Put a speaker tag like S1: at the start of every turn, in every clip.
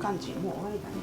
S1: 感じ。もう終わりだね。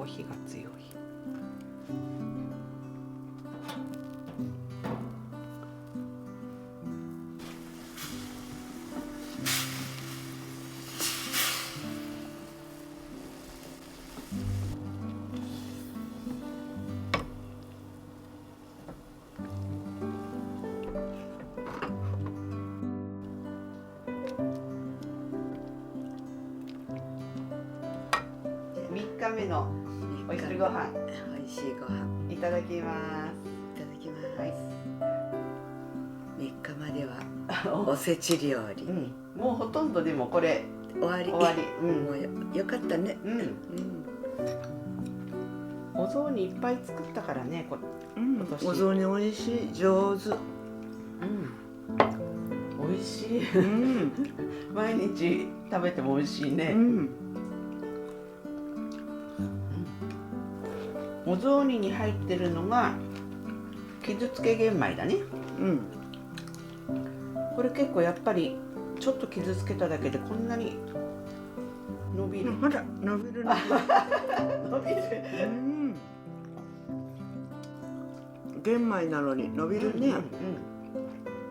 S1: 火が強い。3日目のお昼ご飯、
S2: 美味しいご飯
S1: いただきます。
S2: いただきます。
S1: はい。
S2: 3日まではおせち料理。
S1: もうほとんどでもこれ
S2: 終わり。もうよかったね。
S1: お雑煮いっぱい作ったからね、
S2: お雑煮美味しい、上手。
S1: 美味しい。毎日食べても美味しいね。お雑煮に入ってるのが傷つけ玄米だね。これ結構やっぱりちょっと傷つけただけでこんなに伸びる。
S2: ほら伸びるね。
S1: 伸びる。
S2: 玄米なのに伸びるね。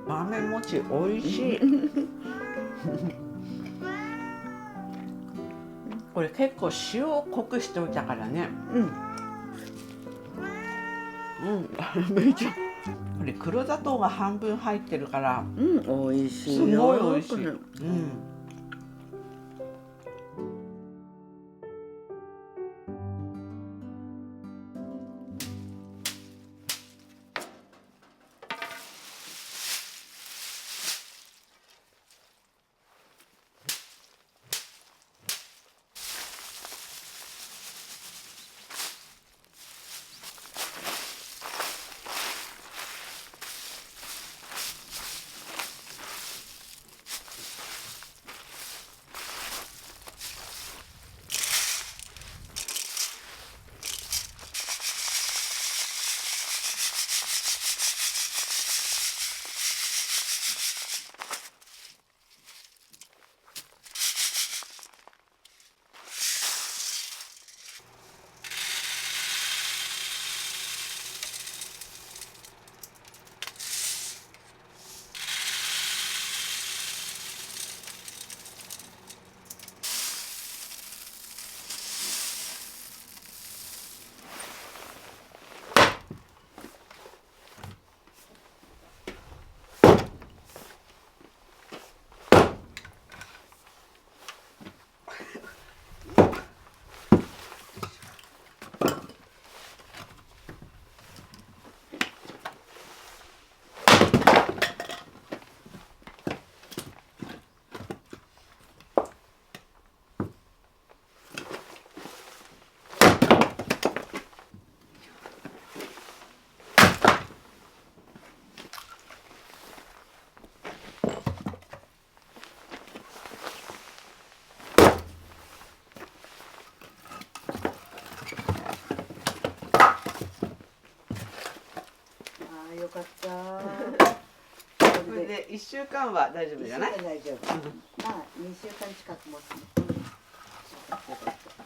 S1: 豆餅美味しい。これ結構塩を濃くしておいたからね。めちゃ。これ黒砂糖が半分入ってるから。
S2: 美味しい
S1: よ。すごい美味しい。
S2: あよかった。
S1: これで1週間は大丈夫じゃない？
S2: 大丈夫。まあ2週間近く持つね。よかった。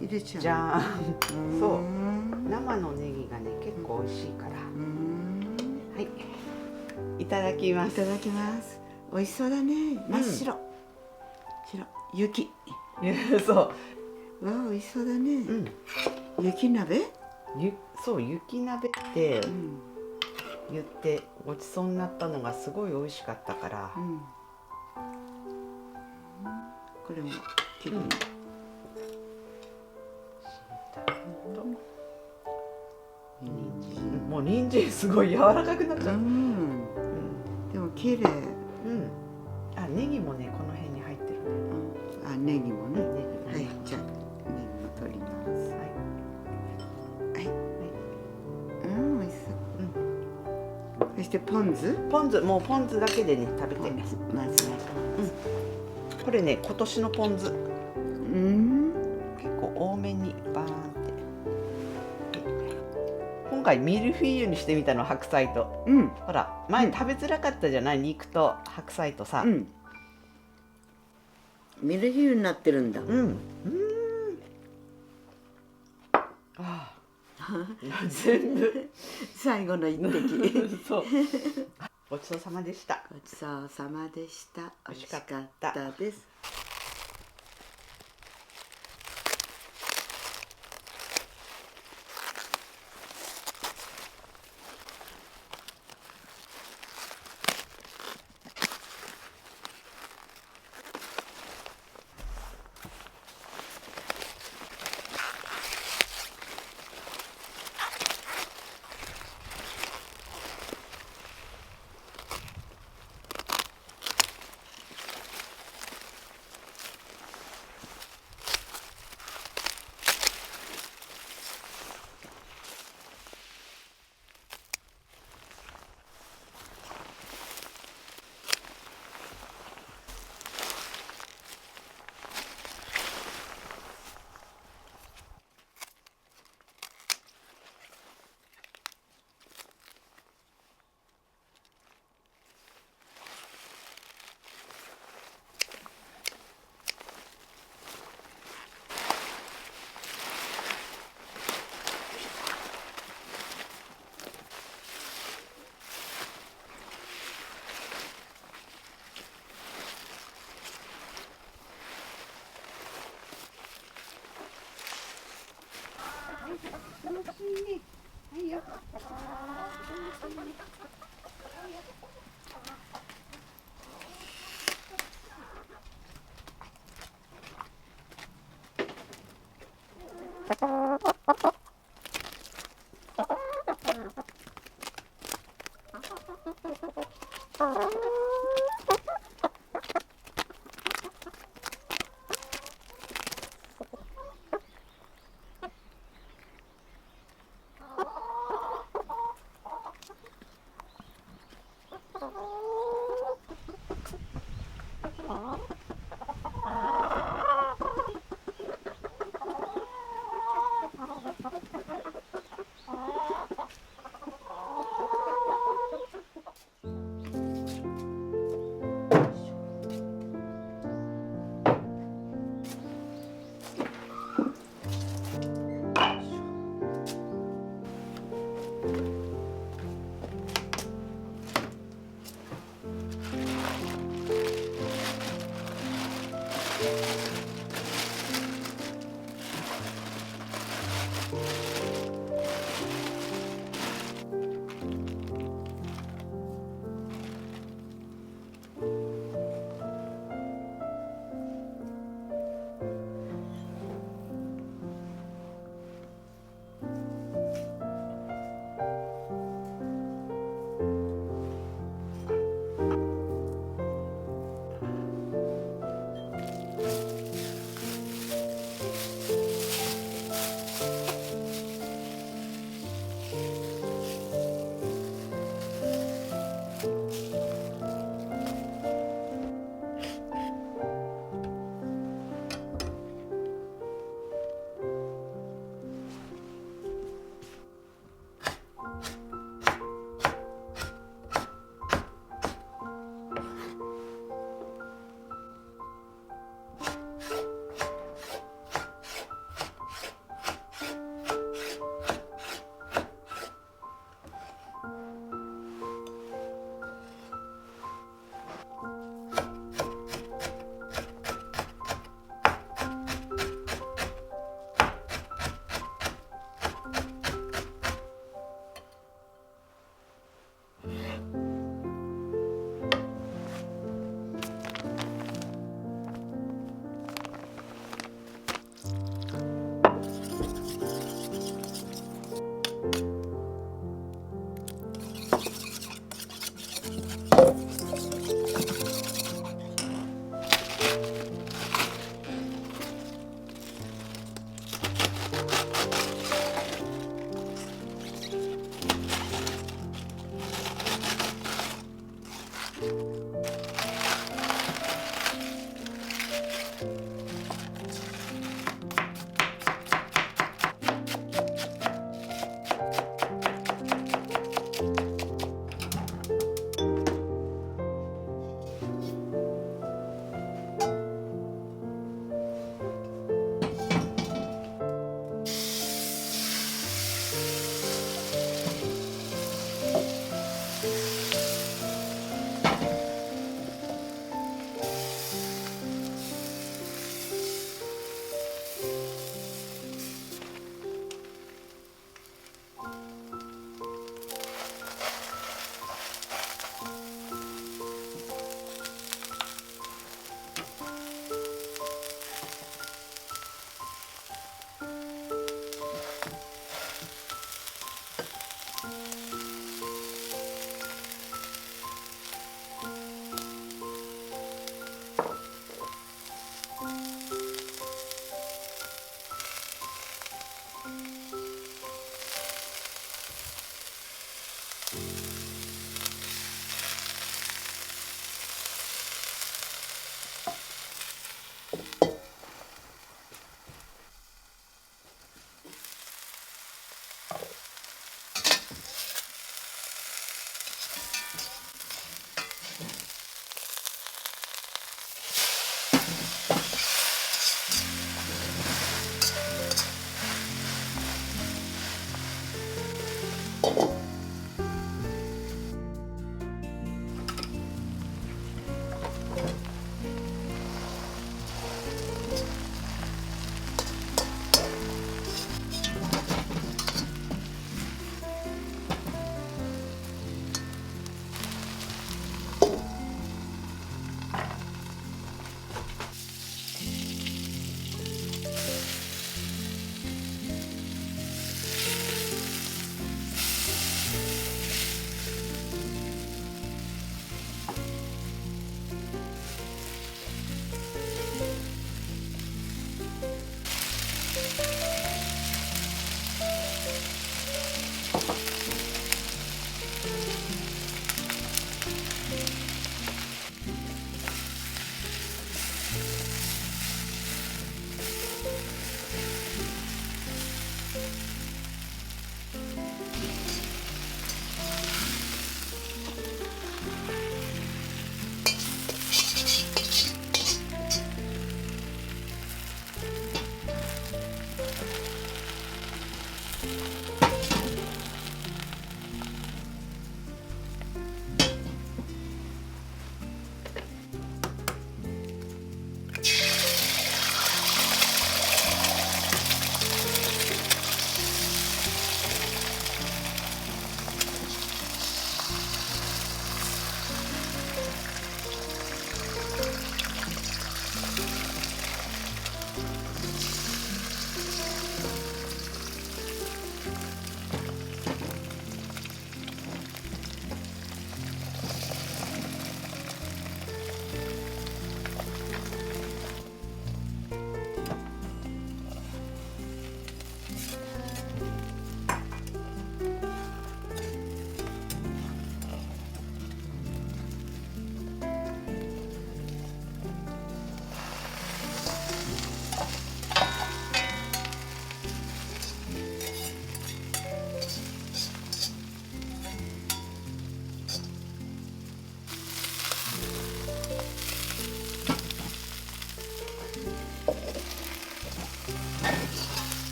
S2: 入れちゃう。
S1: じゃん。そう。生のネギがね結構美味しいから。はい。いただきます。
S2: いただきます。美味しそうだね。真っ白。白。雪。
S1: そう。
S2: わあ美味しそうだね。雪鍋？
S1: そう、雪鍋って言ってごちそうになったのがすごい美味しかったから。
S2: これも切る。
S1: もう人参すごい柔らかくなっちゃう。
S2: でも綺麗。
S1: あ、ネギもねこの辺に入ってる。
S2: あ、ネギもね。はい、じゃあネギも取ります。はい。美味しそう。そしてポン酢？
S1: もうポン酢だけでね食べて。
S2: まずは。
S1: これね今年のポン酢。結構多めにバーンって。今回ミルフィーユにしてみたの、白菜と。ほら前食べづらかったじゃない、肉と白菜とさ。
S2: ミルフィーユになってるんだ。
S1: 全部
S2: 最後の一滴。
S1: そう。ごちそうさまでした。
S2: ごちそうさまでした。美味しかったです。楽しいね。はいよ。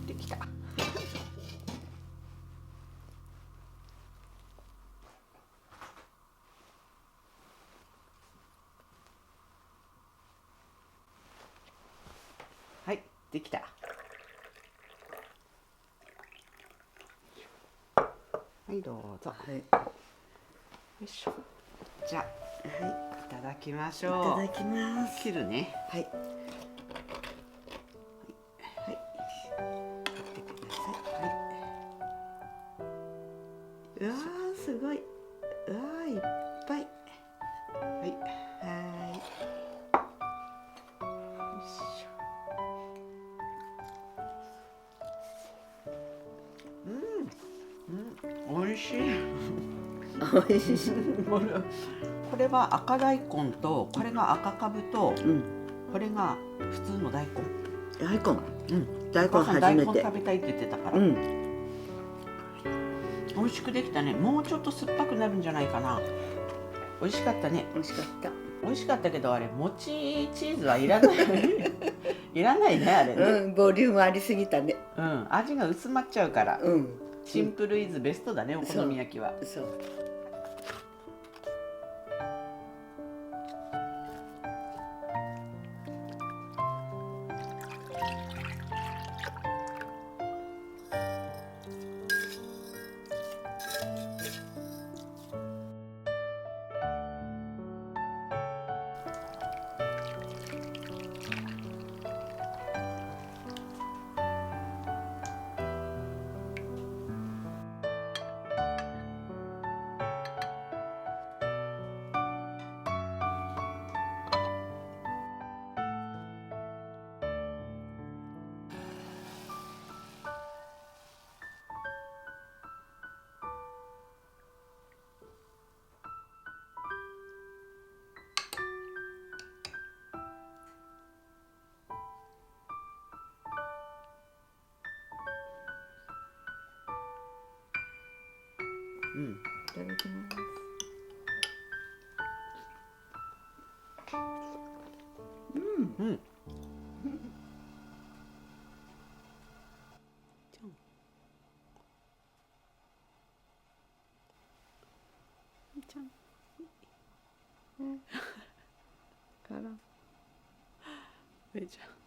S1: できた。はい、できた。はい、どうぞ。
S2: はい。
S1: よいしょ。じゃあ、
S2: はい。
S1: いただきまし
S2: い
S1: ょう。
S2: ただきます。
S1: 切るね。
S2: はい。はい。
S1: 切ってください。はい。
S2: うわー、すごい。うわー、いっぱい。
S1: はい。よ
S2: は
S1: いしょ。美味しい。
S2: ーい。おいしい。
S1: これは赤大根と、これが赤かぶと、
S2: うん。
S1: これが普通の大根。
S2: 大根。
S1: うん。
S2: 大根
S1: お母さん大根
S2: 初めて。
S1: 食べたいって言ってたから。
S2: うん。
S1: 美味しくできたね。もうちょっと酸っぱくなるんじゃないかな。美味しかったね。
S2: 美味しかった。
S1: 美味しかったけど、あれ餅チーズはいらない。いらないね、あれね。
S2: うん、ボリュームありすぎたね。
S1: うん、味が薄まっちゃうから。
S2: うん。
S1: シンプルイズベストだね、お好み焼きは。
S2: そう。
S1: うん。
S2: いただきます。うん。
S1: うん。ちゃん。
S2: から。
S1: めちゃん。